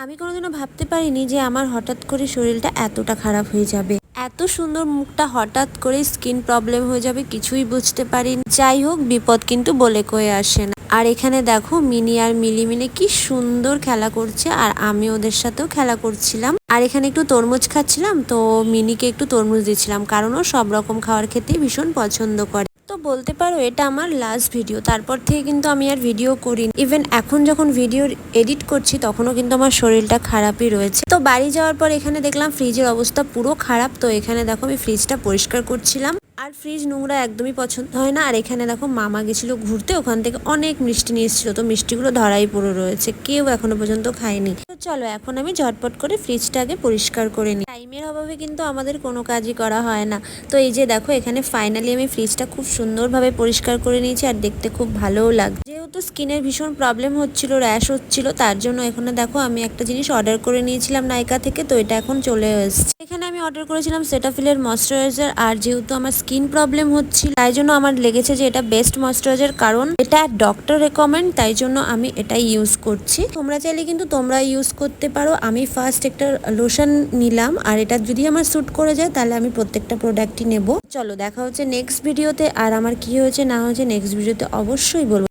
আমি কোনোদিনও ভাবতে পারিনি যে আমার হঠাৎ করে শরীরটা এতটা খারাপ হয়ে যাবে, এত সুন্দর মুখটা হঠাৎ করে স্কিন প্রবলেম হয়ে যাবে, কিছুই বুঝতে পারিনি। যাই হোক, বিপদ কিন্তু বলে কয়ে আসে না। আর এখানে দেখো মিনি আর মিলি মিলে কি সুন্দর খেলা করছে, আর আমি ওদের সাথেও খেলা করছিলাম। আর এখানে একটু তরমুজ খাচ্ছিলাম, তো মিনিকে একটু তরমুজ দিচ্ছিলাম, কারণ ও সব রকম খাওয়ার খেতেই ভীষণ পছন্দ করে। তো বলতে পারো এটা আমার লাস্ট ভিডিও, তারপর থেকে কিন্তু আমি আর ভিডিও করিনি। ইভেন এখন যখন ভিডিও এডিট করছি তখনও কিন্তু আমার শরীরটা খারাপই রয়েছে। তো বাড়ি যাওয়ার পর এখানে দেখলাম ফ্রিজের অবস্থা পুরো খারাপ, তো এখানে দেখো আমি ফ্রিজটা পরিষ্কার করছিলাম। আর ফ্রিজ নোংরা একদমই পছন্দ হয় না। আর এখানে দেখো মামা গেছিল ঘুরতে, ওখান থেকে অনেক মিষ্টি নিয়ে এসেছিল, তো মিষ্টিগুলো ধরাই পড়ে রয়েছে, কেউ এখনো পর্যন্ত খায়নি। তো চলো এখন আমি ঝটপট করে ফ্রিজটা আগে পরিষ্কার করে নিই। টাইমের অভাবে কিন্তু আমাদের কোনো কাজই করা হয় না। তো এই যে দেখো এখানে ফাইনালি আমি ফ্রিজটা খুব সুন্দরভাবে পরিষ্কার করে নিয়েছি, আর দেখতে খুব ভালোও লাগছে। যেহেতু স্কিনের ভীষণ প্রবলেম হচ্ছিল, র্যাশ হচ্ছিল, তার জন্য এখানে দেখো আমি একটা জিনিস অর্ডার করে নিয়েছিলাম নাইকা থেকে, তো এটা এখন চলে এসেছে। এখানে আমি অর্ডার করেছিলাম সেটাফিলের ময়শ্চারাইজার, আর যেহেতু আমার স্কিন প্রবলেম হচ্ছিল তাই জন্য আমার লেগেছে যে এটা বেস্ট ময়শ্চারাইজার, কারণ এটা ডক্টর রেকমেন্ড, তাই জন্য আমি এটাই ইউজ করছি। তোমরা চাইলে কিন্তু তোমরা ইউজ করতে পারো। আমি ফার্স্ট একটা লোশন নিলাম, আর এটা যদি আমার স্যুট করে যায় তাহলে আমি প্রত্যেকটা প্রোডাক্টই নেব। চলো দেখা হচ্ছে নেক্সট ভিডিওতে, আর আমার কি হয়েছে না হয়েছে নেক্সট ভিডিওতে অবশ্যই বলবো।